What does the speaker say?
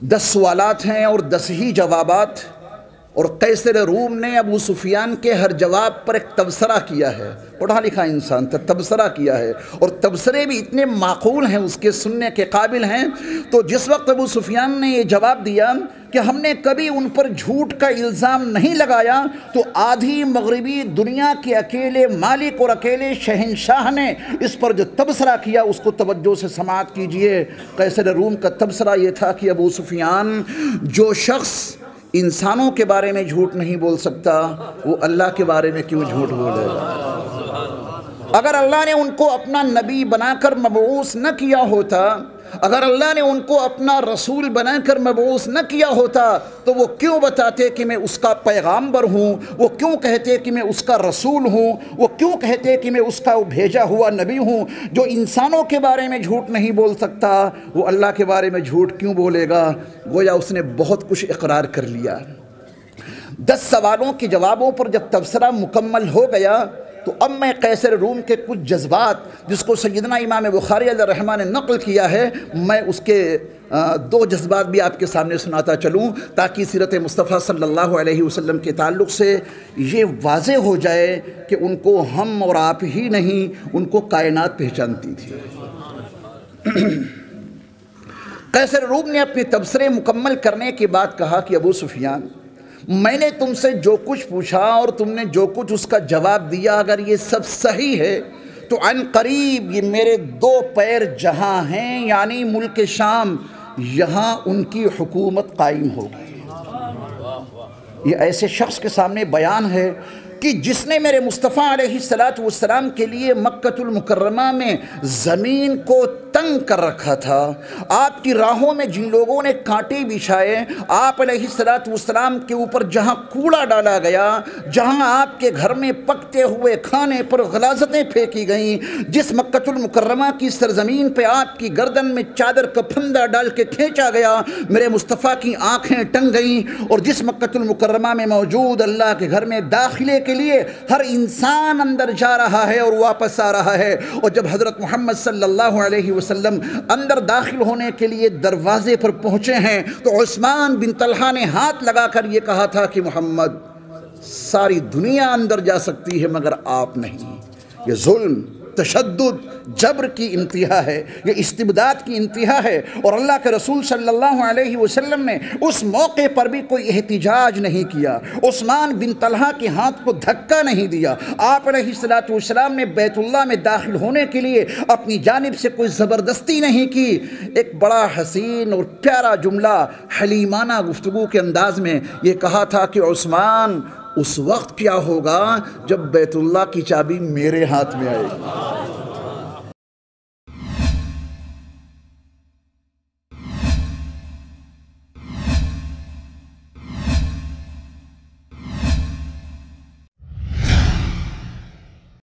10 سوالات ہیں اور 10 ہی جوابات، اور قیصر روم نے ابو سفیان کے ہر جواب پر ایک تبصرہ کیا ہے۔ پڑھا لکھا انسان تھا، تبصرہ کیا ہے، اور تبصرے بھی اتنے معقول ہیں، اس کے سننے کے قابل ہیں۔ تو جس وقت ابو سفیان نے یہ جواب دیا کہ ہم نے کبھی ان پر جھوٹ کا الزام نہیں لگایا، تو آدھی مغربی دنیا کے اکیلے مالک اور اکیلے شہنشاہ نے اس پر جو تبصرہ کیا اس کو توجہ سے سماعت کیجئے۔ قیصر روم کا تبصرہ یہ تھا کہ ابو سفیان، جو شخص انسانوں کے بارے میں جھوٹ نہیں بول سکتا، وہ اللہ کے بارے میں کیوں جھوٹ بولے گا؟ اگر اللہ نے ان کو اپنا نبی بنا کر مبعوث نہ کیا ہوتا، اگر اللہ نے ان کو اپنا رسول بنا کر مبعوث نہ کیا ہوتا، تو وہ کیوں بتاتے کہ میں اس کا پیغامبر ہوں؟ وہ کیوں کہتے کہ میں اس کا رسول ہوں؟ وہ کیوں کہتے کہ میں اس کا بھیجا ہوا نبی ہوں؟ جو انسانوں کے بارے میں جھوٹ نہیں بول سکتا، وہ اللہ کے بارے میں جھوٹ کیوں بولے گا؟ گویا اس نے بہت کچھ اقرار کر لیا۔ 10 سوالوں کے جوابوں پر جب تبصرہ مکمل ہو گیا، تو اب میں قیصر روم کے کچھ جذبات، جس کو سیدنا امام بخاری علیہ الرحمہ نے نقل کیا ہے، میں اس کے 2 جذبات بھی آپ کے سامنے سناتا چلوں، تاکہ سیرت مصطفیٰ صلی اللہ علیہ وسلم کے تعلق سے یہ واضح ہو جائے کہ ان کو ہم اور آپ ہی نہیں، ان کو کائنات پہچانتی تھی۔ قیصر روم نے اپنے تبصرے مکمل کرنے کے بعد کہا کہ ابو سفیان، میں نے تم سے جو کچھ پوچھا اور تم نے جو کچھ اس کا جواب دیا، اگر یہ سب صحیح ہے تو عن قریب یہ میرے 2 پیر جہاں ہیں، یعنی ملک شام، یہاں ان کی حکومت قائم ہوگی۔ یہ ایسے شخص کے سامنے بیان ہے کہ جس نے میرے مصطفیٰ علیہ السلام کے لیے مکہ المکرمہ میں زمین کو تنگ کر رکھا تھا، آپ کی راہوں میں جن لوگوں نے کانٹے بچھائے، آپ علیہ السلام کے اوپر جہاں کوڑا ڈالا گیا، جہاں آپ کے گھر میں پکتے ہوئے کھانے پر غلاظتیں پھینکی گئیں، جس مکہ المکرمہ کی سرزمین پہ آپ کی گردن میں چادر کا پھندا ڈال کے کھینچا گیا، میرے مصطفیٰ کی آنکھیں ٹنگ گئیں، اور جس مکہ المکرمہ میں موجود اللہ کے گھر میں داخلے کے لیے ہر انسان اندر جا رہا ہے اور واپس آ رہا ہے، اور جب حضرت محمد صلی اللہ علیہ وسلم اندر داخل ہونے کے لیے دروازے پر پہنچے ہیں، تو عثمان بن طلحہ نے ہاتھ لگا کر یہ کہا تھا کہ محمد، ساری دنیا اندر جا سکتی ہے مگر آپ نہیں۔ یہ ظلم، تشدد، جبر کی انتہا ہے، یہ استبداد کی انتہا ہے، اور اللہ کے رسول صلی اللہ علیہ وسلم نے اس موقع پر بھی کوئی احتجاج نہیں کیا، عثمان بن طلحہ کے ہاتھ کو دھکا نہیں دیا، آپ علیہ السلام نے بیت اللہ میں داخل ہونے کے لیے اپنی جانب سے کوئی زبردستی نہیں کی۔ ایک بڑا حسین اور پیارا جملہ حلیمانہ گفتگو کے انداز میں یہ کہا تھا کہ عثمان، اس وقت کیا ہوگا جب بیت اللہ کی چابی میرے ہاتھ میں آئے گی۔